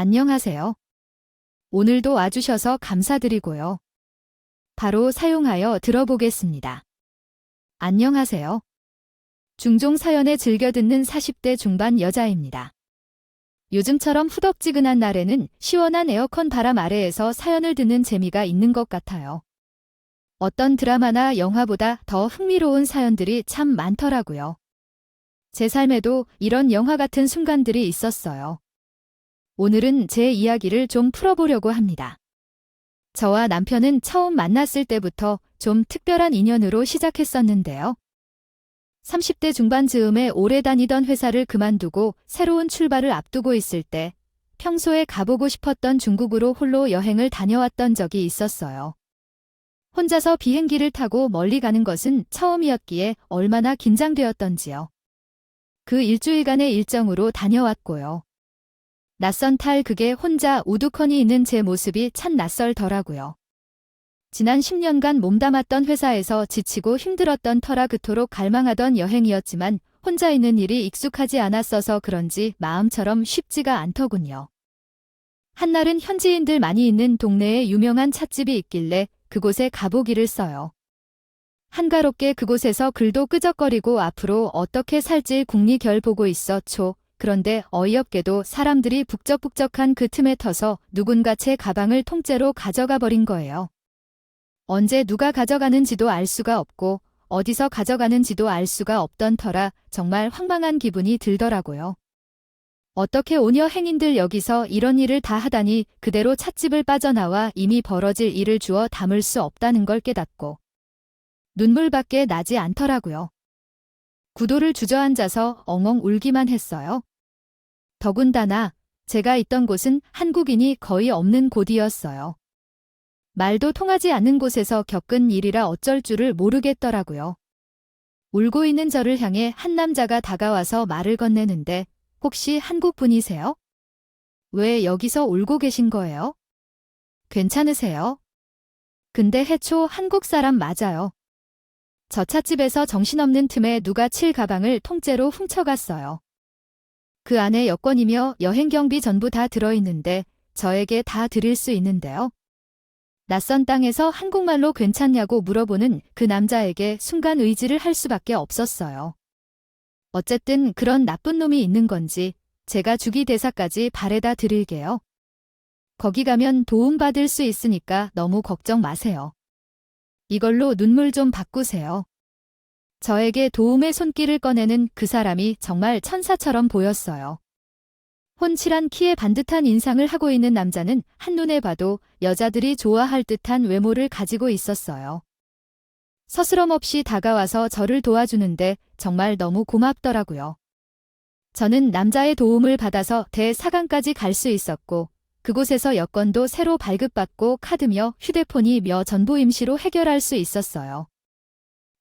안녕하세요. 오늘도 와주셔서 감사드리고요. 바로 사용하여 들어보겠습니다. 안녕하세요. 중종 사연에 즐겨 듣는 40대 중반 여자입니다. 요즘처럼 후덥지근한 날에는 시원한 에어컨 바람 아래에서 사연을 듣는 재미가 있는 것 같아요. 어떤 드라마나 영화보다 더 흥미로운 사연들이 참 많더라고요. 제 삶에도 이런 영화 같은 순간들이 있었어요. 오늘은 제 이야기를 좀 풀어보려고 합니다. 저와 남편은 처음 만났을 때부터 좀 특별한 인연으로 시작했었는데요. 30대 중반 즈음에 오래 다니던 회사를 그만두고 새로운 출발을 앞두고 있을 때 평소에 가보고 싶었던 중국으로 홀로 여행을 다녀왔던 적이 있었어요. 혼자서 비행기를 타고 멀리 가는 것은 처음이었기에 얼마나 긴장되었던지요. 그 일주일간의 일정으로 다녀왔고요. 낯선 탈극에 혼자 우두커니 있는 제 모습이 참 낯설더라고요. 지난 10년간 몸담았던 회사에서 지치고 힘들었던 터라 그토록 갈망하던 여행이었지만 혼자 있는 일이 익숙하지 않았어서 그런지 마음처럼 쉽지가 않더군요. 한날은 현지인들 많이 있는 동네에 유명한 찻집이 있길래 그곳에 가보기를 써요. 한가롭게 그곳에서 글도 끄적거리고 앞으로 어떻게 살지 궁리결 보고 있었죠. 그런데 어이없게도 사람들이 북적북적한 그 틈에 터서 누군가 제 가방을 통째로 가져가 버린 거예요. 언제 누가 가져가는지도 알 수가 없고 어디서 가져가는지도 알 수가 없던 터라 정말 황망한 기분이 들더라고요. 어떻게 오녀 행인들 여기서 이런 일을 다 하다니 그대로 찻집을 빠져나와 이미 벌어질 일을 주워 담을 수 없다는 걸 깨닫고 눈물밖에 나지 않더라고요. 구도를 주저앉아서 엉엉 울기만 했어요. 더군다나 제가 있던 곳은 한국인이 거의 없는 곳이었어요. 말도 통하지 않는 곳에서 겪은 일이라 어쩔 줄을 모르겠더라고요. 울고 있는 저를 향해 한 남자가 다가와서 말을 건네는데 혹시 한국 분이세요? 왜 여기서 울고 계신 거예요? 괜찮으세요? 근데 해초 한국 사람 맞아요. 저 찻집에서 정신없는 틈에 누가 칠 가방을 통째로 훔쳐갔어요. 그 안에 여권이며 여행경비 전부 다 들어있는데 저에게 다 드릴 수 있는데요. 낯선 땅에서 한국말로 괜찮냐고 물어보는 그 남자에게 순간 의지를 할 수밖에 없었어요. 어쨌든 그런 나쁜 놈이 있는 건지 제가 주기 대사까지 바래다 드릴게요. 거기 가면 도움받을 수 있으니까 너무 걱정 마세요. 이걸로 눈물 좀 바꾸세요. 저에게 도움의 손길을 꺼내는 그 사람이 정말 천사처럼 보였어요. 훤칠한 키에 반듯한 인상을 하고 있는 남자는 한눈에 봐도 여자들이 좋아할 듯한 외모를 가지고 있었어요. 서스럼 없이 다가와서 저를 도와주는데 정말 너무 고맙더라고요. 저는 남자의 도움을 받아서 대사관까지 갈 수 있었고 그곳에서 여권도 새로 발급받고 카드며 휴대폰이며 전부 임시로 해결할 수 있었어요.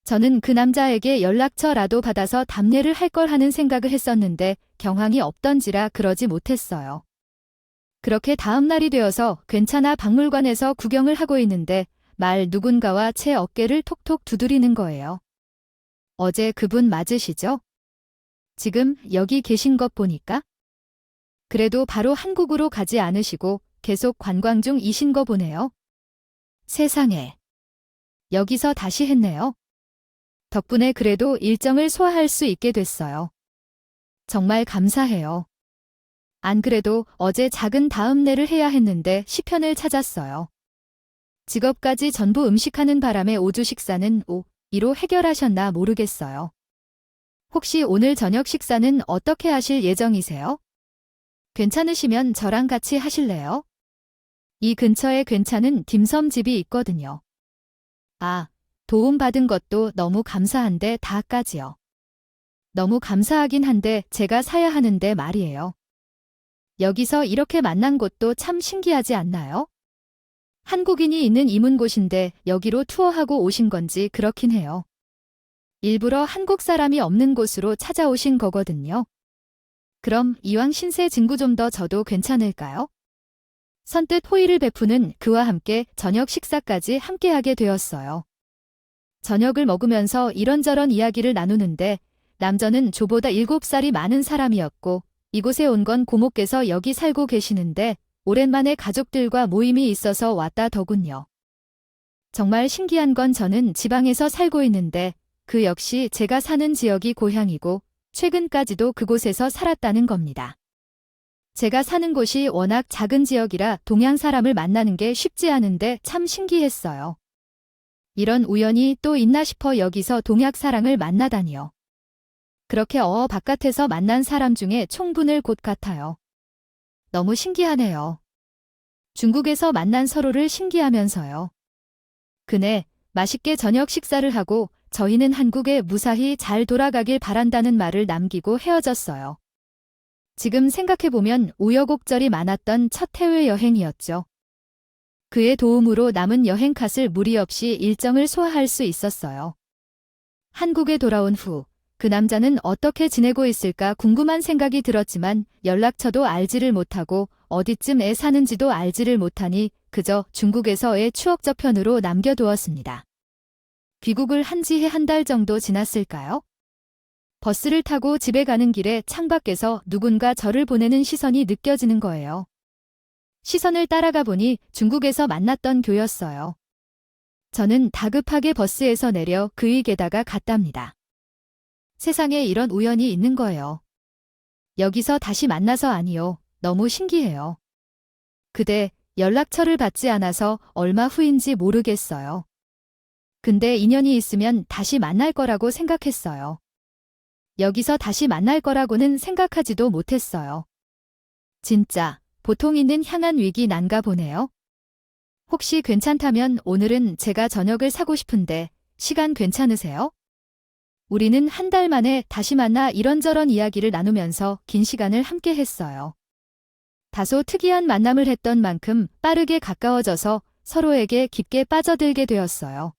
저는 그 남자에게 연락처라도 받아서 답례를 할 걸 하는 생각을 했었는데 경황이 없던지라 그러지 못했어요. 그렇게 다음 날이 되어서 괜찮아 박물관에서 구경을 하고 있는데 말 누군가와 제 어깨를 톡톡 두드리는 거예요. 어제 그분 맞으시죠? 지금 여기 계신 것 보니까? 그래도 바로 한국으로 가지 않으시고 계속 관광 중이신 거 보네요. 세상에. 여기서 다시 했네요. 덕분에 그래도 일정을 소화할 수 있게 됐어요. 정말 감사해요. 안 그래도 어제 작은 다음례를 해야 했는데 시편을 찾았어요. 직업까지 전부 음식하는 바람에 오주 식사는 2로 해결하셨나 모르겠어요. 혹시 오늘 저녁 식사는 어떻게 하실 예정이세요? 괜찮으시면 저랑 같이 하실래요? 이 근처에 괜찮은 딤섬집이 있거든요. 아, 도움받은 것도 너무 감사한데 다까지요. 너무 감사하긴 한데 제가 사야 하는데 말이에요. 여기서 이렇게 만난 곳도 참 신기하지 않나요? 한국인이 있는 이문곳인데 여기로 투어하고 오신 건지 그렇긴 해요. 일부러 한국 사람이 없는 곳으로 찾아오신 거거든요. 그럼 이왕 신세 진구 좀 더 져도 괜찮을까요? 선뜻 호의를 베푸는 그와 함께 저녁 식사까지 함께하게 되었어요. 저녁을 먹으면서 이런저런 이야기를 나누는데 남자는 저보다 7살이 많은 사람이었고 이곳에 온 건 고모께서 여기 살고 계시는데 오랜만에 가족들과 모임이 있어서 왔다 더군요. 정말 신기한 건 저는 지방에서 살고 있는데 그 역시 제가 사는 지역이 고향이고 최근까지도 그곳에서 살았다는 겁니다. 제가 사는 곳이 워낙 작은 지역이라 동양 사람을 만나는 게 쉽지 않은데 참 신기했어요. 이런 우연이 또 있나 싶어 여기서 동양 사랑을 만나다니요. 그렇게 바깥에서 만난 사람 중에 총분을 곳 같아요. 너무 신기하네요. 중국에서 만난 서로를 신기하면서요. 그네 맛있게 저녁 식사를 하고 저희는 한국에 무사히 잘 돌아가길 바란다는 말을 남기고 헤어졌어요. 지금 생각해보면 우여곡절이 많았던 첫 해외 여행이었죠. 그의 도움으로 남은 여행 컷을 무리 없이 일정을 소화할 수 있었어요. 한국에 돌아온 후 그 남자는 어떻게 지내고 있을까 궁금한 생각이 들었지만 연락처도 알지를 못하고 어디쯤에 사는지도 알지를 못하니 그저 중국에서의 추억 저편으로 남겨두었습니다. 귀국을 한 지 한 달 정도 지났을까요? 버스를 타고 집에 가는 길에 창밖에서 누군가 저를 보내는 시선이 느껴지는 거예요. 시선을 따라가 보니 중국에서 만났던 교였어요. 저는 다급하게 버스에서 내려 그에게다가 갔답니다. 세상에 이런 우연이 있는 거예요. 여기서 다시 만나서 아니요. 너무 신기해요. 그대 연락처를 받지 않아서 얼마 후인지 모르겠어요. 근데 인연이 있으면 다시 만날 거라고 생각했어요. 여기서 다시 만날 거라고는 생각하지도 못했어요. 진짜 보통 있는 향한 위기 난가 보네요. 혹시 괜찮다면 오늘은 제가 저녁을 사고 싶은데 시간 괜찮으세요? 우리는 한 달 만에 다시 만나 이런저런 이야기를 나누면서 긴 시간을 함께 했어요. 다소 특이한 만남을 했던 만큼 빠르게 가까워져서 서로에게 깊게 빠져들게 되었어요.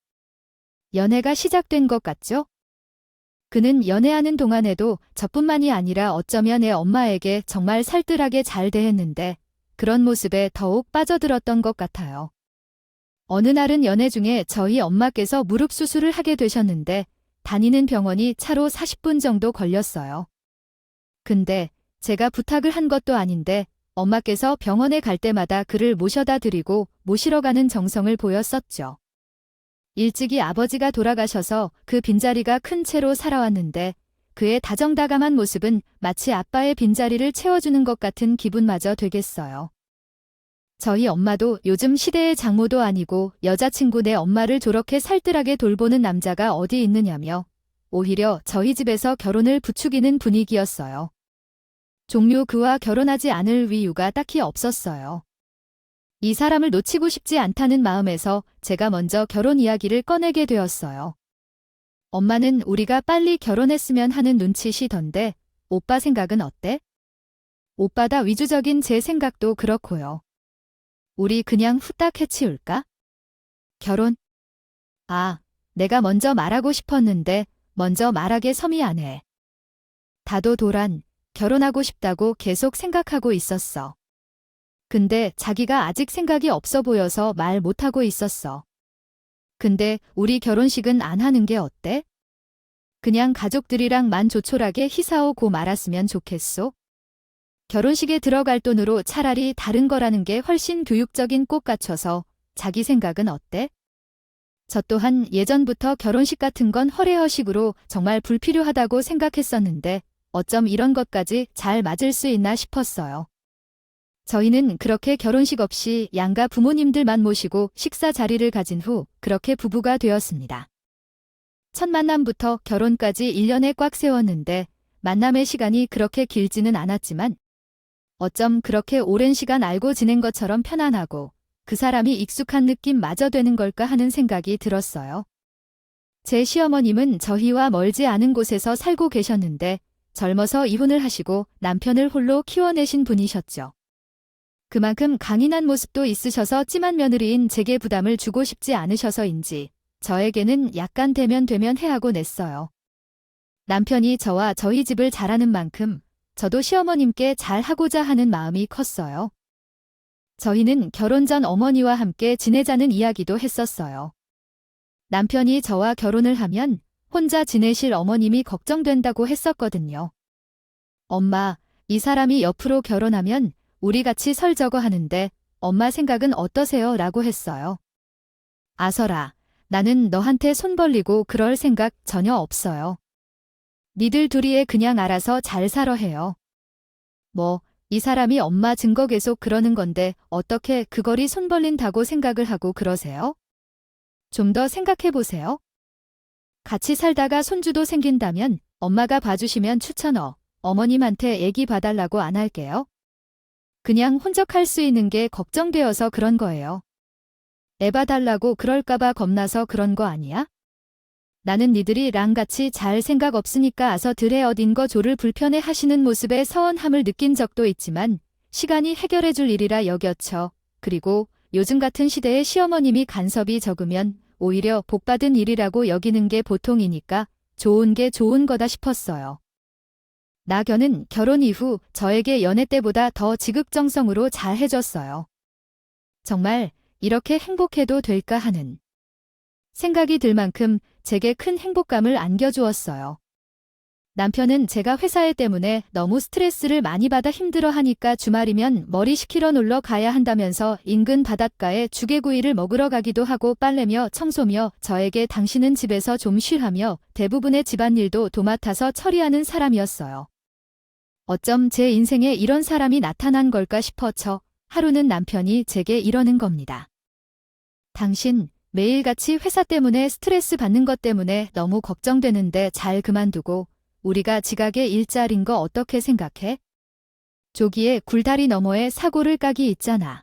연애가 시작된 것 같죠? 그는 연애하는 동안에도 저뿐만이 아니라 어쩌면 애 엄마에게 정말 살뜰하게 잘 대했는데 그런 모습에 더욱 빠져들었던 것 같아요. 어느 날은 연애 중에 저희 엄마께서 무릎 수술을 하게 되셨는데 다니는 병원이 차로 40분 정도 걸렸어요. 근데 제가 부탁을 한 것도 아닌데 엄마께서 병원에 갈 때마다 그를 모셔다 드리고 모시러 가는 정성을 보였었죠. 일찍이 아버지가 돌아가셔서 그 빈자리가 큰 채로 살아왔는데 그의 다정다감한 모습은 마치 아빠의 빈자리를 채워주는 것 같은 기분마저 되겠어요. 저희 엄마도 요즘 시대의 장모도 아니고 여자친구 내 엄마를 저렇게 살뜰하게 돌보는 남자가 어디 있느냐며 오히려 저희 집에서 결혼을 부추기는 분위기였어요. 종료 그와 결혼하지 않을 이유가 딱히 없었어요. 이 사람을 놓치고 싶지 않다는 마음에서 제가 먼저 결혼 이야기를 꺼내게 되었어요. 엄마는 우리가 빨리 결혼했으면 하는 눈치시던데 오빠 생각은 어때? 오빠다 위주적인 제 생각도 그렇고요. 우리 그냥 후딱 해치울까? 결혼? 아, 내가 먼저 말하고 싶었는데 먼저 말하게 섬이 안 해. 다도도란 결혼하고 싶다고 계속 생각하고 있었어. 근데 자기가 아직 생각이 없어 보여서 말 못하고 있었어. 근데 우리 결혼식은 안 하는 게 어때? 그냥 가족들이랑만 조촐하게 희사오고 말았으면 좋겠소? 결혼식에 들어갈 돈으로 차라리 다른 거라는 게 훨씬 교육적인 꽃 같쳐서 자기 생각은 어때? 저 또한 예전부터 결혼식 같은 건 허례허식으로 정말 불필요하다고 생각했었는데 어쩜 이런 것까지 잘 맞을 수 있나 싶었어요. 저희는 그렇게 결혼식 없이 양가 부모님들만 모시고 식사 자리를 가진 후 그렇게 부부가 되었습니다. 첫 만남부터 결혼까지 1년에 꽉 세웠는데 만남의 시간이 그렇게 길지는 않았지만 어쩜 그렇게 오랜 시간 알고 지낸 것처럼 편안하고 그 사람이 익숙한 느낌마저 되는 걸까 하는 생각이 들었어요. 제 시어머님은 저희와 멀지 않은 곳에서 살고 계셨는데 젊어서 이혼을 하시고 남편을 홀로 키워내신 분이셨죠. 그만큼 강인한 모습도 있으셔서 찜한 며느리인 제게 부담을 주고 싶지 않으셔서인지 저에게는 약간 대면 해하고 냈어요. 남편이 저와 저희 집을 잘하는 만큼 저도 시어머님께 잘하고자 하는 마음이 컸어요. 저희는 결혼 전 어머니와 함께 지내자는 이야기도 했었어요. 남편이 저와 결혼을 하면 혼자 지내실 어머님이 걱정된다고 했었거든요. 엄마, 이 사람이 옆으로 결혼하면 우리 같이 설 저거 하는데 엄마 생각은 어떠세요? 라고 했어요. 아서라, 나는 너한테 손 벌리고 그럴 생각 전혀 없어요. 니들 둘이에 그냥 알아서 잘 살아 해요. 뭐, 이 사람이 엄마 증거 계속 그러는 건데 어떻게 그거리 손 벌린다고 생각을 하고 그러세요? 좀 더 생각해 보세요. 같이 살다가 손주도 생긴다면 엄마가 봐주시면 어머님한테 애기 봐달라고 안 할게요. 그냥 혼적할 수 있는 게 걱정되어서 그런 거예요. 애 봐달라고 그럴까봐 겁나서 그런 거 아니야? 나는 니들이 랑같이 잘 생각 없으니까 아서 들에 어딘 거 조를 불편해 하시는 모습에 서운함을 느낀 적도 있지만 시간이 해결해 줄 일이라 여겼죠. 그리고 요즘 같은 시대에 시어머님이 간섭이 적으면 오히려 복받은 일이라고 여기는 게 보통이니까 좋은 게 좋은 거다 싶었어요. 나견은 결혼 이후 저에게 연애 때보다 더 지극정성으로 잘 해줬어요. 정말 이렇게 행복해도 될까 하는 생각이 들 만큼 제게 큰 행복감을 안겨주었어요. 남편은 제가 회사 일 때문에 너무 스트레스를 많이 받아 힘들어하니까 주말이면 머리 식히러 놀러 가야 한다면서 인근 바닷가에 조개구이를 먹으러 가기도 하고 빨래며 청소며 저에게 당신은 집에서 좀 쉬라며 대부분의 집안일도 도맡아서 처리하는 사람이었어요. 어쩜 제 인생에 이런 사람이 나타난 걸까 싶어서 하루는 남편이 제게 이러는 겁니다. 당신 매일같이 회사 때문에 스트레스 받는 것 때문에 너무 걱정되는데 잘 그만두고 우리가 지각에 일자리인 거 어떻게 생각해? 조기에 굴다리 너머에 사고를 까기 있잖아.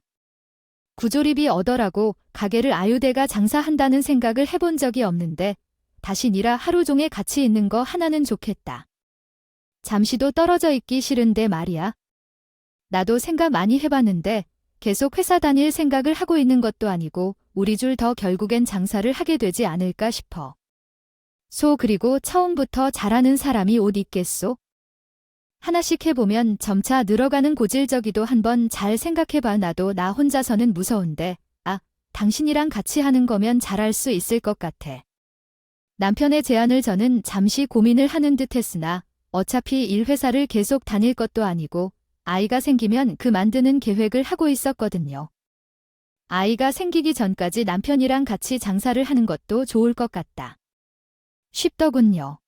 구조립이 얻어라고 가게를 아유대가 장사한다는 생각을 해본 적이 없는데 다시 니라 하루 종일 같이 있는 거 하나는 좋겠다. 잠시도 떨어져 있기 싫은데 말이야. 나도 생각 많이 해봤는데 계속 회사 다닐 생각을 하고 있는 것도 아니고 우리 줄 더 결국엔 장사를 하게 되지 않을까 싶어. 그리고 처음부터 잘하는 사람이 옷 있겠소? 하나씩 해보면 점차 늘어가는 고질적이도 한번 잘 생각해봐. 나도 나 혼자서는 무서운데 당신이랑 같이 하는 거면 잘할 수 있을 것 같아. 남편의 제안을 저는 잠시 고민을 하는 듯 했으나 어차피 일회사를 계속 다닐 것도 아니고 아이가 생기면 그 만드는 계획을 하고 있었거든요. 아이가 생기기 전까지 남편이랑 같이 장사를 하는 것도 좋을 것 같다 싶더군요.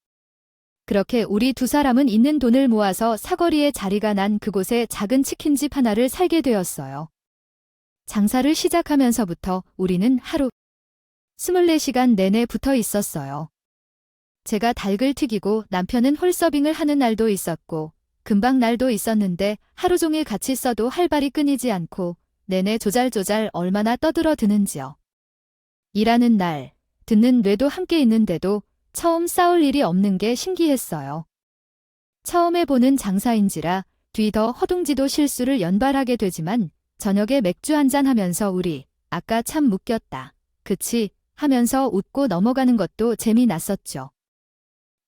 그렇게 우리 두 사람은 있는 돈을 모아서 사거리에 자리가 난 그곳에 작은 치킨집 하나를 살게 되었어요. 장사를 시작하면서부터 우리는 하루 24시간 내내 붙어 있었어요. 제가 닭을 튀기고 남편은 홀서빙을 하는 날도 있었고 금방 날도 있었는데 하루 종일 같이 써도 할 발이 끊이지 않고 내내 조잘조잘 얼마나 떠들어 드는지요. 일하는 날, 듣는 뇌도 함께 있는데도 처음 싸울 일이 없는 게 신기했어요. 처음 해보는 장사인지라 뒤 더 허둥지도 실수를 연발하게 되지만 저녁에 맥주 한잔 하면서 우리 아까 참 묶였다. 그치? 하면서 웃고 넘어가는 것도 재미났었죠.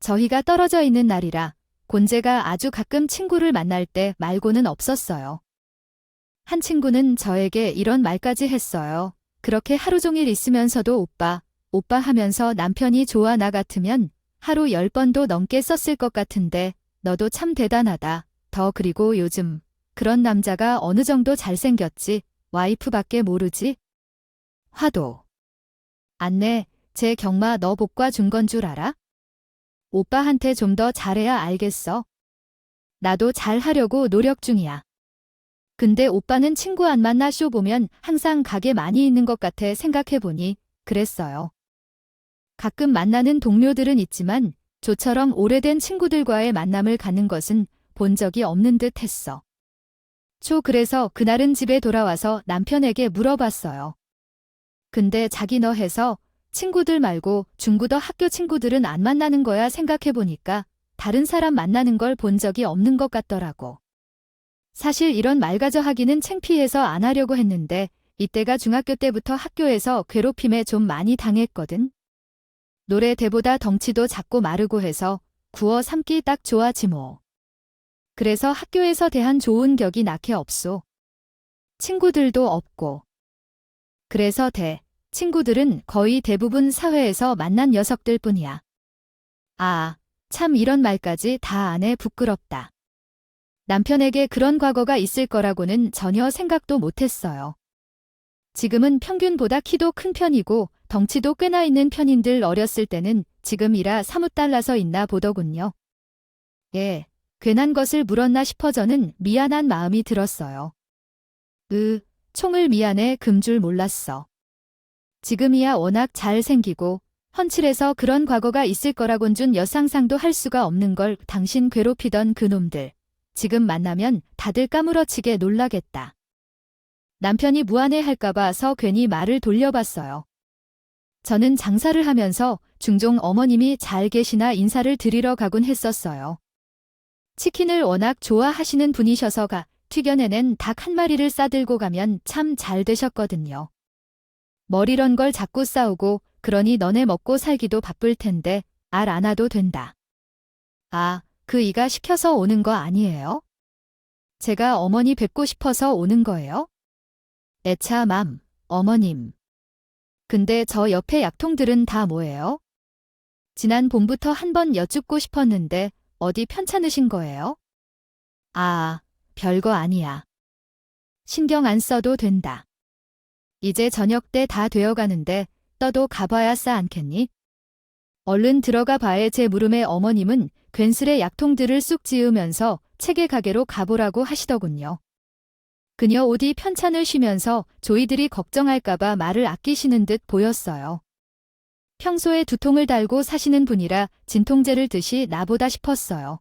저희가 떨어져 있는 날이라 곤재가 아주 가끔 친구를 만날 때 말고는 없었어요. 한 친구는 저에게 이런 말까지 했어요. 그렇게 하루 종일 있으면서도 오빠 하면서 남편이 좋아. 나 같으면 하루 10번도 넘게 썼을 것 같은데 너도 참 대단하다. 그리고 요즘 그런 남자가 어느 정도 잘생겼지 와이프밖에 모르지? 화도 안 내. 제 경마 너 복과 준 건 줄 알아? 오빠한테 좀 더 잘해야 알겠어. 나도 잘하려고 노력 중이야. 근데 오빠는 친구 안 만나 쇼 보면 항상 가게 많이 있는 것 같아 생각해보니 그랬어요. 가끔 만나는 동료들은 있지만 조처럼 오래된 친구들과의 만남을 갖는 것은 본 적이 없는 듯 했어. 그래서 그날은 집에 돌아와서 남편에게 물어봤어요. 근데 자기 너 해서 친구들 말고 중고등 학교 친구들은 안 만나는 거야 생각해보니까 다른 사람 만나는 걸 본 적이 없는 것 같더라고. 사실 이런 말가저 하기는 창피해서 안 하려고 했는데 이때가 중학교 때부터 학교에서 괴롭힘에 좀 많이 당했거든. 노래 대보다 덩치도 작고 마르고 해서 구워 삶기 딱 좋아지 뭐. 그래서 학교에서 대한 좋은 격이 낙해 없소. 친구들도 없고. 그래서 친구들은 거의 대부분 사회에서 만난 녀석들 뿐이야. 참 이런 말까지 다 안 해 부끄럽다. 남편에게 그런 과거가 있을 거라고는 전혀 생각도 못했어요. 지금은 평균보다 키도 큰 편이고 덩치도 꽤나 있는 편인들 어렸을 때는 지금이라 사뭇 달라서 있나 보더군요. 예, 괜한 것을 물었나 싶어 저는 미안한 마음이 들었어요. 총을 미안해 금 줄 몰랐어. 지금이야 워낙 잘생기고 훤칠해서 그런 과거가 있을 거라곤 준 여상상도 할 수가 없는 걸 당신 괴롭히던 그놈들. 지금 만나면 다들 까무러치게 놀라겠다. 남편이 무안해할까봐서 괜히 말을 돌려봤어요. 저는 장사를 하면서 종종 어머님이 잘 계시나 인사를 드리러 가곤 했었어요. 치킨을 워낙 좋아하시는 분이셔서가 튀겨내낸 닭 한 마리를 싸들고 가면 참 잘 되셨거든요. 뭘 이런 걸 자꾸 싸우고 그러니 너네 먹고 살기도 바쁠 텐데 알 안 와도 된다. 아, 그 이가 시켜서 오는 거 아니에요? 제가 어머니 뵙고 싶어서 오는 거예요? 에차맘, 어머님. 근데 저 옆에 약통들은 다 뭐예요? 지난 봄부터 한번 여쭙고 싶었는데 어디 편찮으신 거예요? 아, 별거 아니야. 신경 안 써도 된다. 이제 저녁 때 다 되어가는데 떠도 가봐야 싸 않겠니? 얼른 들어가 봐에 제 물음에 어머님은 괜스레 약통들을 쑥 지으면서 체계 가게로 가보라고 하시더군요. 그녀 어디 편찬을 쉬면서 조이들이 걱정할까봐 말을 아끼시는 듯 보였어요. 평소에 두통을 달고 사시는 분이라 진통제를 드시 나보다 싶었어요.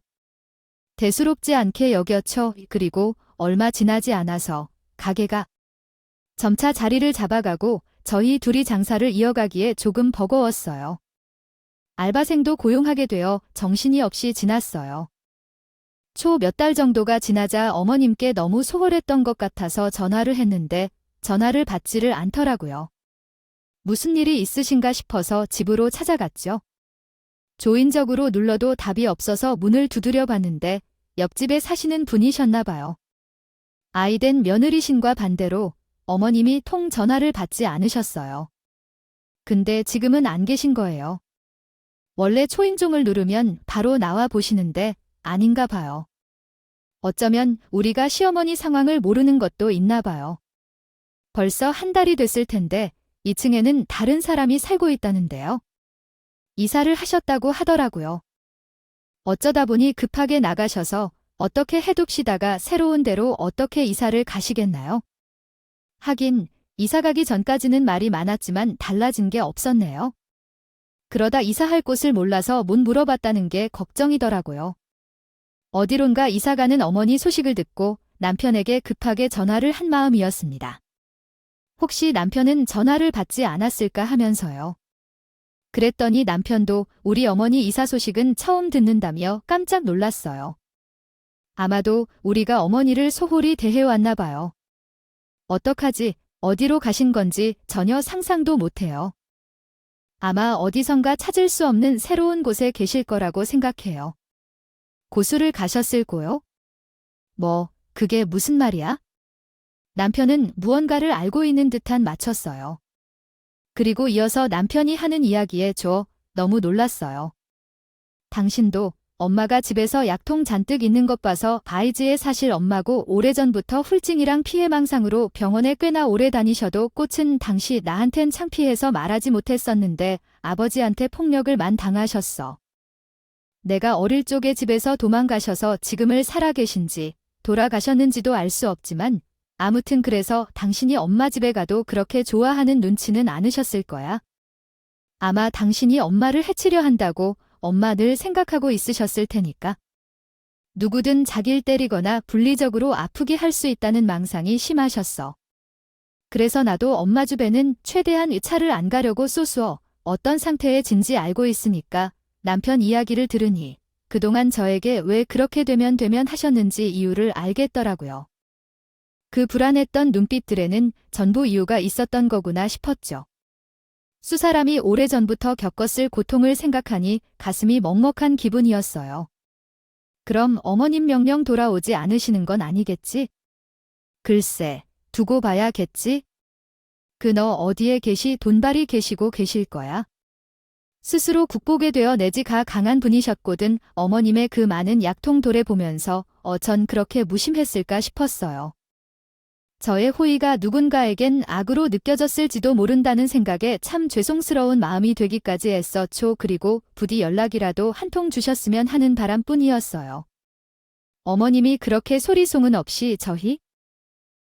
대수롭지 않게 여겨쳐 그리고 얼마 지나지 않아서 가게가 점차 자리를 잡아가고 저희 둘이 장사를 이어가기에 조금 버거웠어요. 알바생도 고용하게 되어 정신이 없이 지났어요. 초 몇 달 정도가 지나자 어머님께 너무 소홀했던 것 같아서 전화를 했는데 전화를 받지를 않더라고요. 무슨 일이 있으신가 싶어서 집으로 찾아갔죠. 조인적으로 눌러도 답이 없어서 문을 두드려 봤는데 옆집에 사시는 분이셨나 봐요. 아이된 며느리신과 반대로 어머님이 통 전화를 받지 않으셨어요. 근데 지금은 안 계신 거예요. 원래 초인종을 누르면 바로 나와 보시는데 아닌가 봐요. 어쩌면 우리가 시어머니 상황을 모르는 것도 있나 봐요. 벌써 한 달이 됐을 텐데 2층에는 다른 사람이 살고 있다는데요. 이사를 하셨다고 하더라고요. 어쩌다 보니 급하게 나가셔서 어떻게 해둡시다가 새로운 데로 어떻게 이사를 가시겠나요? 하긴 이사 가기 전까지는 말이 많았지만 달라진 게 없었네요. 그러다 이사할 곳을 몰라서 못 물어봤다는 게 걱정이더라고요. 어디론가 이사가는 어머니 소식을 듣고 남편에게 급하게 전화를 한 마음이었습니다. 혹시 남편은 전화를 받지 않았을까 하면서요. 그랬더니 남편도 우리 어머니 이사 소식은 처음 듣는다며 깜짝 놀랐어요. 아마도 우리가 어머니를 소홀히 대해왔나 봐요. 어떡하지, 어디로 가신 건지 전혀 상상도 못해요. 아마 어디선가 찾을 수 없는 새로운 곳에 계실 거라고 생각해요. 고수를 가셨을 거요? 뭐, 그게 무슨 말이야? 남편은 무언가를 알고 있는 듯한 맞췄어요. 그리고 이어서 남편이 하는 이야기에 너무 놀랐어요. 당신도 엄마가 집에서 약통 잔뜩 있는 것 봐서 바이지에 사실 엄마고 오래전부터 훌증이랑 피해망상으로 병원에 꽤나 오래 다니셔도 꽃은 당시 나한텐 창피해서 말하지 못했었는데 아버지한테 폭력을 당하셨어. 내가 어릴 적에 집에서 도망가셔서 지금을 살아 계신지 돌아가셨는지도 알 수 없지만 아무튼 그래서 당신이 엄마 집에 가도 그렇게 좋아하는 눈치는 않으셨을 거야. 아마 당신이 엄마를 해치려 한다고 엄마 늘 생각하고 있으셨을 테니까. 누구든 자기를 때리거나 분리적으로 아프게 할 수 있다는 망상이 심하셨어. 그래서 나도 엄마 집에는 최대한 차를 안 가려고 쏘수어 어떤 상태에 진지 알고 있으니까 남편 이야기를 들으니 그동안 저에게 왜 그렇게 되면 하셨는지 이유를 알겠더라고요. 그 불안했던 눈빛들에는 전부 이유가 있었던 거구나 싶었죠. 수사람이 오래전부터 겪었을 고통을 생각하니 가슴이 먹먹한 기분이었어요. 그럼 어머님 명령 돌아오지 않으시는 건 아니겠지? 글쎄, 두고 봐야겠지? 그 너 어디에 돈발이 계시고 계실 거야? 스스로 국보게 되어 내지가 강한 분이셨거든 어머님의 그 많은 약통돌에 보면서 전 그렇게 무심했을까 싶었어요. 저의 호의가 누군가에겐 악으로 느껴졌을지도 모른다는 생각에 참 죄송스러운 마음이 되기까지 했었죠. 그리고 부디 연락이라도 한 통 주셨으면 하는 바람뿐이었어요. 어머님이 그렇게 소리소문 없이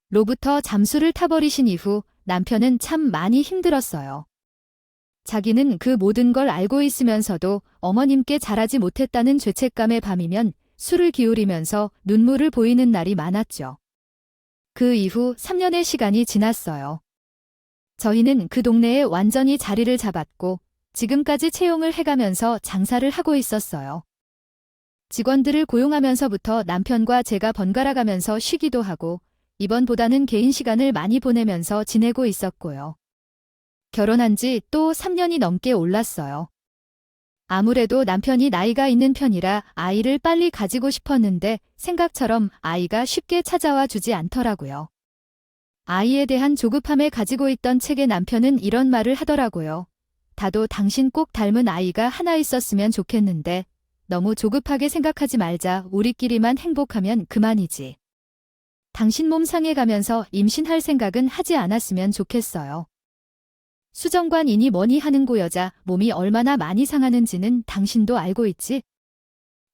로부터 잠수를 타버리신 이후 남편은 참 많이 힘들었어요. 자기는 그 모든 걸 알고 있으면서도 어머님께 잘하지 못했다는 죄책감의 밤이면 술을 기울이면서 눈물을 보이는 날이 많았죠. 그 이후 3년의 시간이 지났어요. 저희는 그 동네에 완전히 자리를 잡았고 지금까지 채용을 해가면서 장사를 하고 있었어요. 직원들을 고용하면서부터 남편과 제가 번갈아가면서 쉬기도 하고 이번보다는 개인 시간을 많이 보내면서 지내고 있었고요. 결혼한 지 또 3년이 넘게 올랐어요. 아무래도 남편이 나이가 있는 편이라 아이를 빨리 가지고 싶었는데 생각처럼 아이가 쉽게 찾아와 주지 않더라고요. 아이에 대한 조급함에 가지고 있던 책에 남편은 이런 말을 하더라고요. 다도 당신 꼭 닮은 아이가 하나 있었으면 좋겠는데 너무 조급하게 생각하지 말자. 우리끼리만 행복하면 그만이지. 당신 몸 상해가면서 임신할 생각은 하지 않았으면 좋겠어요. 수정관이니 뭐니 하는 고여자 몸이 얼마나 많이 상하는지는 당신도 알고 있지?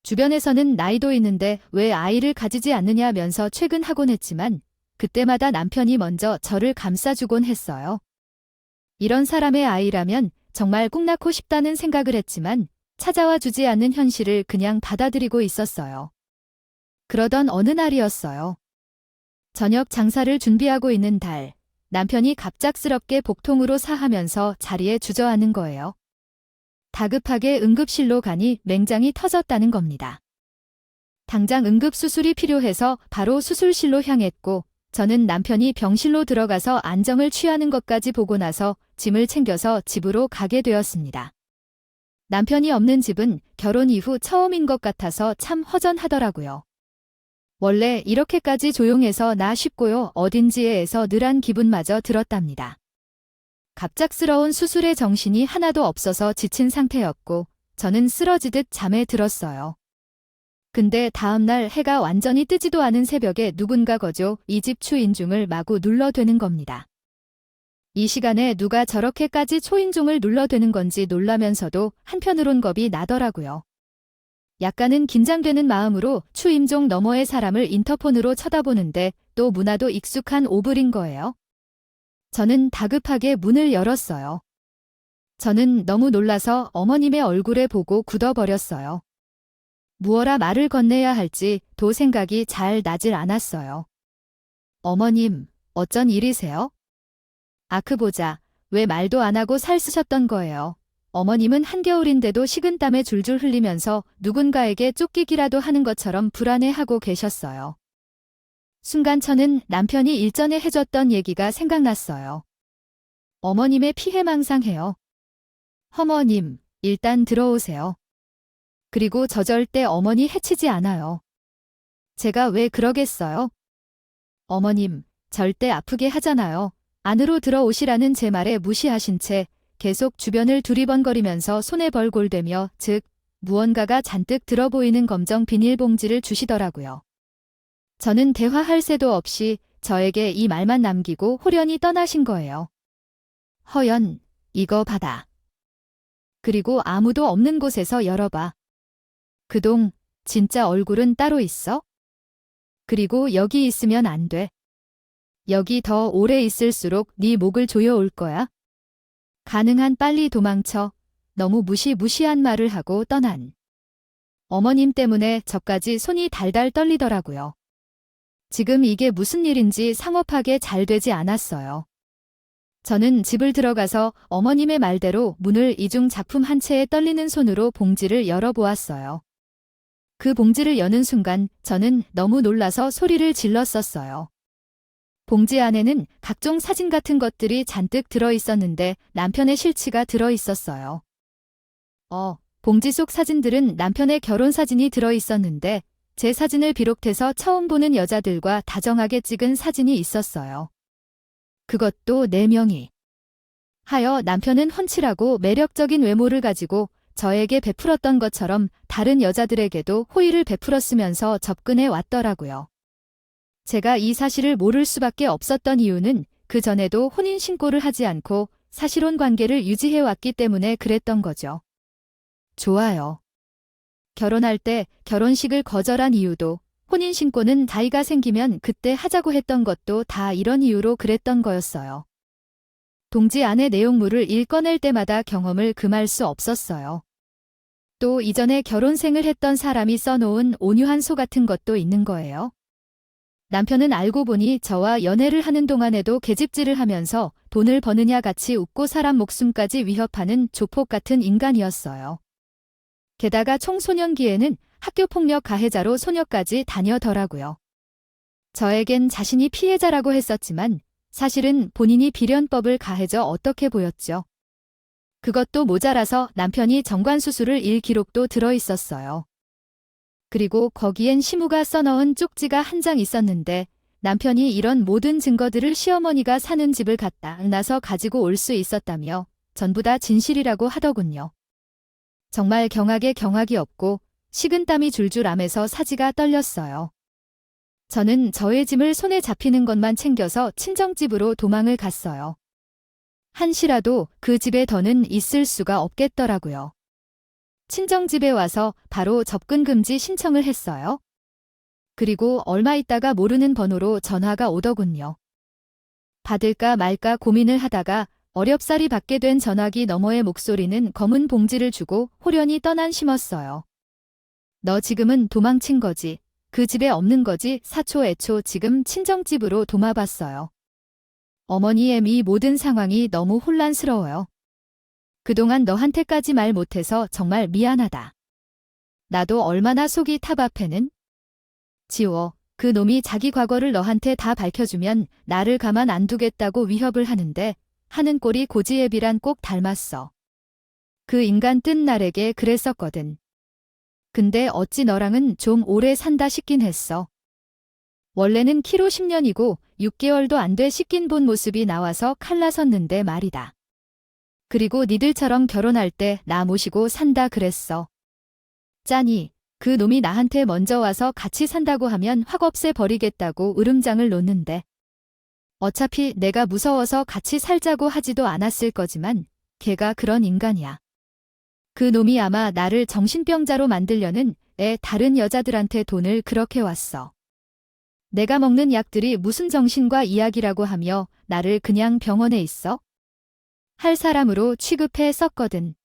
주변에서는 나이도 있는데 왜 아이를 가지지 않느냐면서 최근 하곤 했지만 그때마다 남편이 먼저 저를 감싸주곤 했어요. 이런 사람의 아이라면 정말 꼭 낳고 싶다는 생각을 했지만 찾아와 주지 않는 현실을 그냥 받아들이고 있었어요. 그러던 어느 날이었어요. 저녁 장사를 준비하고 있는 달, 남편이 갑작스럽게 복통으로 사하면서 자리에 주저앉는 거예요. 다급하게 응급실로 가니 맹장이 터졌다는 겁니다. 당장 응급수술이 필요해서 바로 수술실로 향했고 저는 남편이 병실로 들어가서 안정을 취하는 것까지 보고 나서 짐을 챙겨서 집으로 가게 되었습니다. 남편이 없는 집은 결혼 이후 처음인 것 같아서 참 허전하더라고요. 원래 이렇게까지 조용해서 나 싶고요. 어딘지에서 늘한 기분마저 들었답니다. 갑작스러운 수술에 정신이 하나도 없어서 지친 상태였고 저는 쓰러지듯 잠에 들었어요. 근데 다음날 해가 완전히 뜨지도 않은 새벽에 누군가 거죠. 이 집 초인종을 마구 눌러대는 겁니다. 이 시간에 누가 저렇게까지 초인종을 눌러대는 건지 놀라면서도 한편으론 겁이 나더라고요. 약간은 긴장되는 마음으로 추임종 너머의 사람을 인터폰으로 쳐다보는데 또 문화도 익숙한 오블인 거예요. 저는 다급하게 문을 열었어요. 저는 너무 놀라서 어머님의 얼굴에 보고 굳어버렸어요. 무어라 말을 건네야 할지 도 생각이 잘 나질 않았어요. 어머님, 어쩐 일이세요? 아크 보자, 왜 말도 안 하고 살 쓰셨던 거예요? 어머님은 한겨울인데도 식은땀에 줄줄 흘리면서 누군가에게 쫓기기라도 하는 것처럼 불안해하고 계셨어요. 순간 저는 남편이 일전에 해줬던 얘기가 생각났어요. 어머님의 피해망상해요. 어머님, 일단 들어오세요. 그리고 저 절대 어머니 해치지 않아요. 제가 왜 그러겠어요? 어머님, 절대 아프게 하잖아요. 안으로 들어오시라는 제 말에 무시하신 채 계속 주변을 두리번거리면서 손에 벌골대며 즉 무언가가 잔뜩 들어보이는 검정 비닐봉지를 주시더라고요. 저는 대화할 새도 없이 저에게 이 말만 남기고 홀연히 떠나신 거예요. 허연, 이거 받아. 그리고 아무도 없는 곳에서 열어봐. 그동 진짜 얼굴은 따로 있어? 그리고 여기 있으면 안 돼. 여기 더 오래 있을수록 네 목을 조여올 거야. 가능한 빨리 도망쳐. 너무 무시무시한 말을 하고 떠난. 어머님 때문에 저까지 손이 달달 떨리더라고요. 지금 이게 무슨 일인지 상업하게 잘 되지 않았어요. 저는 집을 들어가서 어머님의 말대로 문을 이중 작품 한 채에 떨리는 손으로 봉지를 열어보았어요. 그 봉지를 여는 순간 저는 너무 놀라서 소리를 질렀었어요. 봉지 안에는 각종 사진 같은 것들이 잔뜩 들어있었는데 남편의 실치가 들어있었어요. 봉지 속 사진들은 남편의 결혼사진이 들어있었는데 제 사진을 비롯해서 처음 보는 여자들과 다정하게 찍은 사진이 있었어요. 그것도 4명이. 하여 남편은 훤칠하고 매력적인 외모를 가지고 저에게 베풀었던 것처럼 다른 여자들에게도 호의를 베풀었으면서 접근해 왔더라고요. 제가 이 사실을 모를 수밖에 없었던 이유는 그 전에도 혼인신고를 하지 않고 사실혼 관계를 유지해 왔기 때문에 그랬던 거죠. 좋아요. 결혼할 때 결혼식을 거절한 이유도, 혼인신고는 나이가 생기면 그때 하자고 했던 것도 다 이런 이유로 그랬던 거였어요. 동지 안의 내용물을 읽어낼 때마다 경험을 금할 수 없었어요. 또 이전에 결혼생을 했던 사람이 써놓은 온유한 소 같은 것도 있는 거예요. 남편은 알고 보니 저와 연애를 하는 동안에도 계집질을 하면서 돈을 버느냐 같이 웃고 사람 목숨까지 위협하는 조폭 같은 인간이었어요. 게다가 청소년기에는 학교폭력 가해자로 소녀까지 다녀더라고요. 저에겐 자신이 피해자라고 했었지만 사실은 본인이 빌연법을 가해져 어떻게 보였죠. 그것도 모자라서 남편이 정관수술을 일 기록도 들어있었어요. 그리고 거기엔 시무가 써넣은 쪽지가 한 장 있었는데 남편이 이런 모든 증거들을 시어머니가 사는 집을 갖다 나서 가지고 올 수 있었다며 전부 다 진실이라고 하더군요. 정말 경악에 경악이 없고 식은땀이 줄줄 나면서 사지가 떨렸어요. 저는 저의 짐을 손에 잡히는 것만 챙겨서 친정집으로 도망을 갔어요. 한시라도 그 집에 더는 있을 수가 없겠더라고요. 친정집에 와서 바로 접근 금지 신청을 했어요. 그리고 얼마 있다가 모르는 번호로 전화가 오더군요. 받을까 말까 고민을 하다가 어렵사리 받게 된 전화기 너머의 목소리는 검은 봉지를 주고 호련히 떠난 심었어요. 너 지금은 도망친 거지. 그 집에 없는 거지. 사초 애초 지금 친정집으로 도마봤어요. 어머니의 이 모든 상황이 너무 혼란스러워요. 그동안 너한테까지 말 못해서 정말 미안하다. 나도 얼마나 속이 타박해는. 지워. 그 놈이 자기 과거를 너한테 다 밝혀주면 나를 가만 안 두겠다고 위협을 하는데 하는 꼴이 고지애비란 꼭 닮았어. 그 인간 뜬 날에게 그랬었거든. 근데 어찌 너랑은 좀 오래 산다 싶긴 했어. 원래는 키로 10년이고 6개월도 안 돼 씻긴 본 모습이 나와서 칼나섰는데 말이다. 그리고 니들처럼 결혼할 때 나 모시고 산다 그랬어. 짜니, 그 놈이 나한테 먼저 와서 같이 산다고 하면 확 없애버리겠다고 으름장을 놓는데. 어차피 내가 무서워서 같이 살자고 하지도 않았을 거지만 걔가 그런 인간이야. 그 놈이 아마 나를 정신병자로 만들려는 다른 여자들한테 돈을 그렇게 왔어. 내가 먹는 약들이 무슨 정신과 이야기라고 하며 나를 그냥 병원에 있어? 할 사람으로 취급해 썼거든.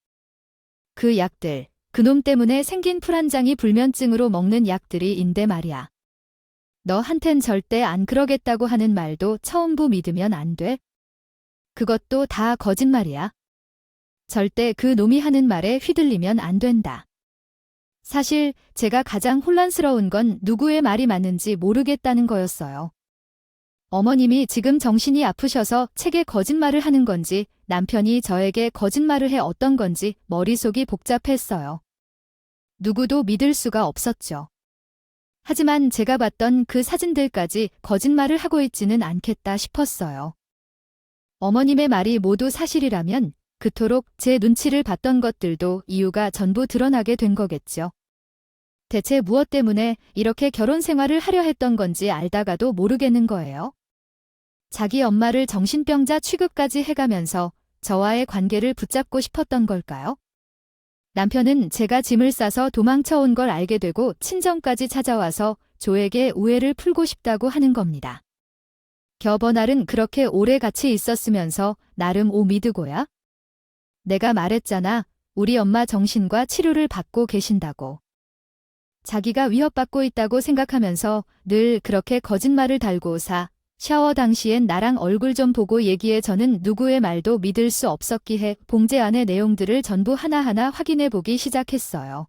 그 약들, 그놈 때문에 생긴 풀 한 장이 불면증으로 먹는 약들이 인데 말이야. 너한텐 절대 안 그러겠다고 하는 말도 처음부 믿으면 안 돼? 그것도 다 거짓말이야. 절대 그 놈이 하는 말에 휘둘리면 안 된다. 사실 제가 가장 혼란스러운 건 누구의 말이 맞는지 모르겠다는 거였어요. 어머님이 지금 정신이 아프셔서 책에 거짓말을 하는 건지 남편이 저에게 거짓말을 해 어떤 건지 머릿속이 복잡했어요. 누구도 믿을 수가 없었죠. 하지만 제가 봤던 그 사진들까지 거짓말을 하고 있지는 않겠다 싶었어요. 어머님의 말이 모두 사실이라면 그토록 제 눈치를 봤던 것들도 이유가 전부 드러나게 된 거겠죠. 대체 무엇 때문에 이렇게 결혼 생활을 하려 했던 건지 알다가도 모르겠는 거예요. 자기 엄마를 정신병자 취급까지 해가면서 저와의 관계를 붙잡고 싶었던 걸까요? 남편은 제가 짐을 싸서 도망쳐 온 걸 알게 되고 친정까지 찾아와서 조에게 우애를 풀고 싶다고 하는 겁니다. 겨버날은 그렇게 오래 같이 있었으면서 나름 믿으고야? 내가 말했잖아. 우리 엄마 정신과 치료를 받고 계신다고. 자기가 위협받고 있다고 생각하면서 늘 그렇게 거짓말을 달고 샤워 당시엔 나랑 얼굴 좀 보고 얘기해. 저는 누구의 말도 믿을 수 없었기에 봉제 안의 내용들을 전부 하나하나 확인해 보기 시작했어요.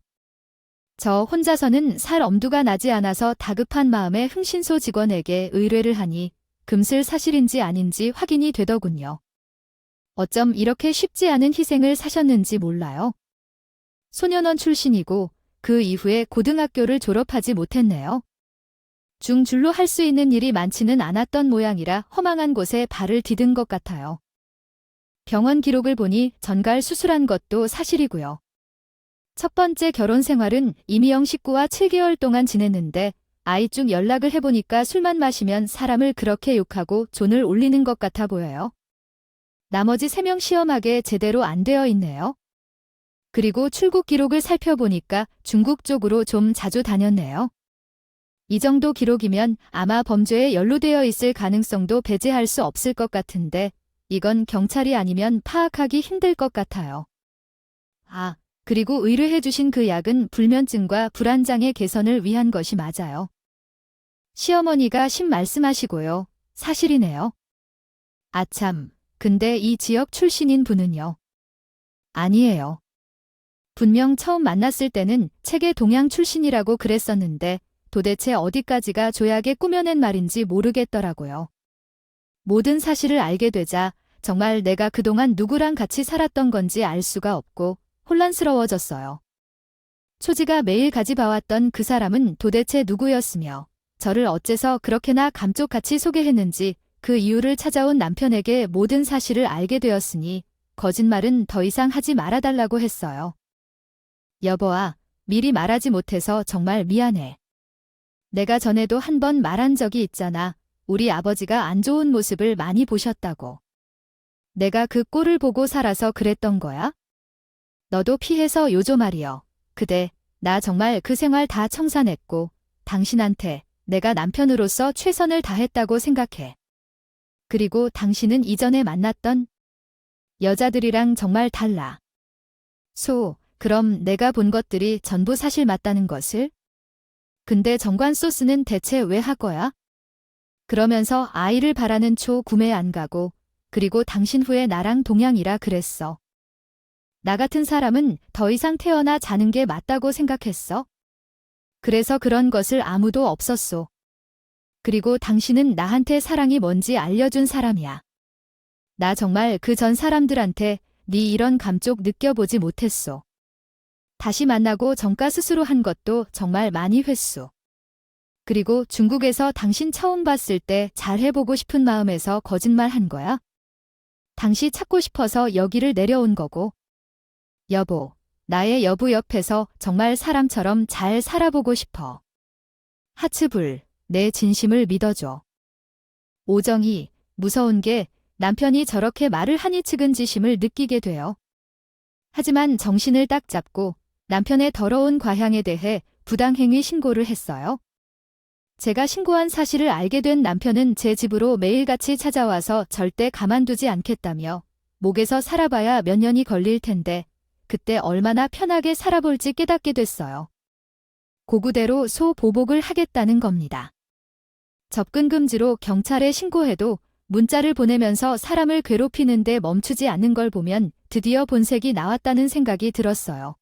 저 혼자서는 살 엄두가 나지 않아서 다급한 마음에 흥신소 직원에게 의뢰를 하니 금슬 사실인지 아닌지 확인이 되더군요. 어쩜 이렇게 쉽지 않은 희생을 사셨는지 몰라요. 소년원 출신이고 그 이후에 고등학교를 졸업하지 못했네요. 중줄로 할 수 있는 일이 많지는 않았던 모양이라 허망한 곳에 발을 디딘 것 같아요. 병원 기록을 보니 전갈 수술한 것도 사실이고요. 첫 번째 결혼 생활은 이미영 식구와 7개월 동안 지냈는데 아이 쭉 연락을 해보니까 술만 마시면 사람을 그렇게 욕하고 존을 올리는 것 같아 보여요. 나머지 3명 시험하게 제대로 안 되어 있네요. 그리고 출국 기록을 살펴보니까 중국 쪽으로 좀 자주 다녔네요. 이 정도 기록이면 아마 범죄에 연루되어 있을 가능성도 배제할 수 없을 것 같은데 이건 경찰이 아니면 파악하기 힘들 것 같아요. 그리고 의뢰해 주신 그 약은 불면증과 불안장애 개선을 위한 것이 맞아요. 시어머니가 신 말씀하시고요. 사실이네요. 아참, 근데 이 지역 출신인 분은요? 아니에요. 분명 처음 만났을 때는 책의 동양 출신이라고 그랬었는데 도대체 어디까지가 조약에 꾸며낸 말인지 모르겠더라고요. 모든 사실을 알게 되자 정말 내가 그동안 누구랑 같이 살았던 건지 알 수가 없고 혼란스러워졌어요. 초지가 매일 가지 봐왔던 그 사람은 도대체 누구였으며 저를 어째서 그렇게나 감쪽같이 소개했는지 그 이유를 찾아온 남편에게 모든 사실을 알게 되었으니 거짓말은 더 이상 하지 말아달라고 했어요. 여보아, 미리 말하지 못해서 정말 미안해. 내가 전에도 한 번 말한 적이 있잖아. 우리 아버지가 안 좋은 모습을 많이 보셨다고. 내가 그 꼴을 보고 살아서 그랬던 거야? 너도 피해서 요조 말이여. 그대, 나 정말 그 생활 다 청산했고 당신한테 내가 남편으로서 최선을 다했다고 생각해. 그리고 당신은 이전에 만났던 여자들이랑 정말 달라. 그럼 내가 본 것들이 전부 사실 맞다는 것을? 근데 정관 소스는 대체 왜 할 거야? 그러면서 아이를 바라는 초 구매 안 가고 그리고 당신 후에 나랑 동양이라 그랬어. 나 같은 사람은 더 이상 태어나 자는 게 맞다고 생각했어. 그래서 그런 것을 아무도 없었소. 그리고 당신은 나한테 사랑이 뭔지 알려준 사람이야. 나 정말 그 전 사람들한테 네 이런 감쪽 느껴보지 못했소. 다시 만나고 정가 스스로 한 것도 정말 많이 했소. 그리고 중국에서 당신 처음 봤을 때 잘해보고 싶은 마음에서 거짓말 한 거야? 당시 찾고 싶어서 여기를 내려온 거고. 여보, 나의 여부 옆에서 정말 사람처럼 잘 살아보고 싶어. 하츠불, 내 진심을 믿어줘. 오정희, 무서운 게 남편이 저렇게 말을 하니 측은지심을 느끼게 돼요. 하지만 정신을 딱 잡고 남편의 더러운 과향에 대해 부당행위 신고를 했어요. 제가 신고한 사실을 알게 된 남편은 제 집으로 매일같이 찾아와서 절대 가만두지 않겠다며 목에서 살아봐야 몇 년이 걸릴 텐데 그때 얼마나 편하게 살아볼지 깨닫게 됐어요. 고구대로 소보복을 하겠다는 겁니다. 접근 금지로 경찰에 신고해도 문자를 보내면서 사람을 괴롭히는데 멈추지 않는 걸 보면 드디어 본색이 나왔다는 생각이 들었어요.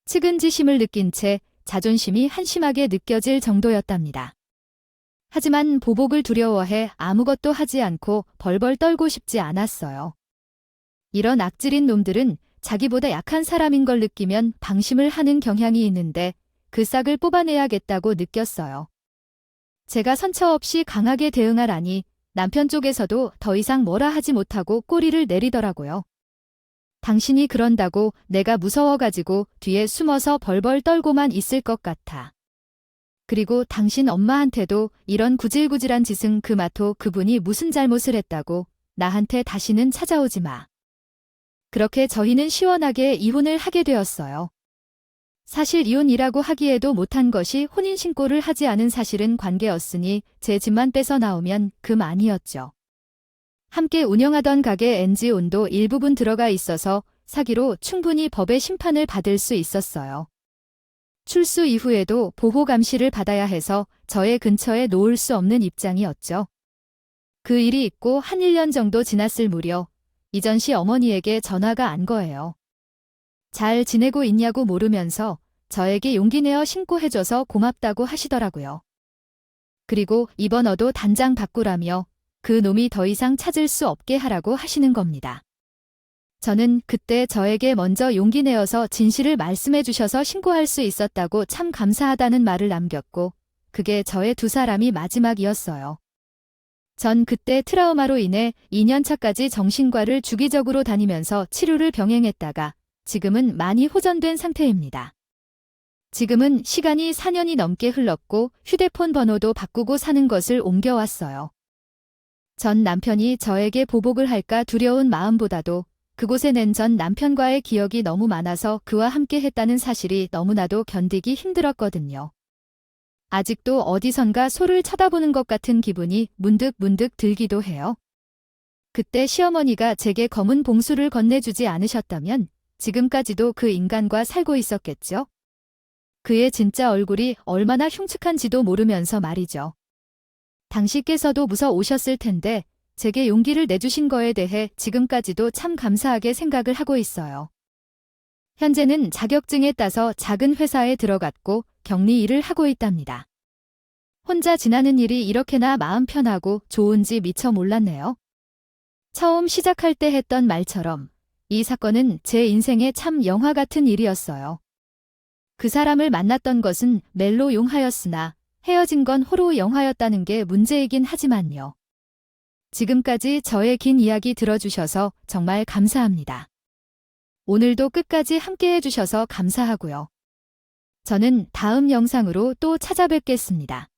측은지심을 느낀 채 자존심이 한심하게 느껴질 정도였답니다. 하지만 보복을 두려워해 아무것도 하지 않고 벌벌 떨고 싶지 않았어요. 이런 악질인 놈들은 자기보다 약한 사람인 걸 느끼면 방심을 하는 경향이 있는데 그 싹을 뽑아내야겠다고 느꼈어요. 제가 선처 없이 강하게 대응하라니 남편 쪽에서도 더 이상 뭐라 하지 못하고 꼬리를 내리더라고요. 당신이 그런다고 내가 무서워가지고 뒤에 숨어서 벌벌 떨고만 있을 것 같아. 그리고 당신 엄마한테도 이런 구질구질한 짓은 그마토 그분이 무슨 잘못을 했다고 나한테 다시는 찾아오지 마. 그렇게 저희는 시원하게 이혼을 하게 되었어요. 사실 이혼이라고 하기에도 못한 것이 혼인신고를 하지 않은 사실은 관계였으니 제 집만 뺏어 나오면 그만이었죠. 함께 운영하던 가게 NG온도 일부분 들어가 있어서 사기로 충분히 법의 심판을 받을 수 있었어요. 출소 이후에도 보호 감시를 받아야 해서 저의 근처에 놓을 수 없는 입장이었죠. 그 일이 있고 한 1년 정도 지났을 무렵 이전 시 어머니에게 전화가 안 거예요. 잘 지내고 있냐고 물으면서 저에게 용기 내어 신고해줘서 고맙다고 하시더라고요. 그리고 입원어도 단장 바꾸라며 그 놈이 더 이상 찾을 수 없게 하라고 하시는 겁니다. 저는 그때 저에게 먼저 용기 내어서 진실을 말씀해 주셔서 신고할 수 있었다고 참 감사하다는 말을 남겼고 그게 저의 두 사람이 마지막이었어요. 전 그때 트라우마로 인해 2년차까지 정신과를 주기적으로 다니면서 치료를 병행했다가 지금은 많이 호전된 상태입니다. 지금은 시간이 4년이 넘게 흘렀고 휴대폰 번호도 바꾸고 사는 것을 옮겨왔어요. 전 남편이 저에게 보복을 할까 두려운 마음보다도 그곳에 낸 전 남편과의 기억이 너무 많아서 그와 함께 했다는 사실이 너무나도 견디기 힘들었거든요. 아직도 어디선가 소를 쳐다보는 것 같은 기분이 문득 들기도 해요. 그때 시어머니가 제게 검은 봉수를 건네주지 않으셨다면 지금까지도 그 인간과 살고 있었겠죠? 그의 진짜 얼굴이 얼마나 흉측한지도 모르면서 말이죠. 당시께서도 무서 오셨을 텐데 제게 용기를 내주신 거에 대해 지금까지도 참 감사하게 생각을 하고 있어요. 현재는 자격증에 따서 작은 회사에 들어갔고 격리 일을 하고 있답니다. 혼자 지나는 일이 이렇게나 마음 편하고 좋은지 미처 몰랐네요. 처음 시작할 때 했던 말처럼 이 사건은 제 인생의 참 영화 같은 일이었어요. 그 사람을 만났던 것은 멜로 용하였으나 헤어진 건 호로 영화였다는 게 문제이긴 하지만요. 지금까지 저의 긴 이야기 들어주셔서 정말 감사합니다. 오늘도 끝까지 함께 해주셔서 감사하고요. 저는 다음 영상으로 또 찾아뵙겠습니다.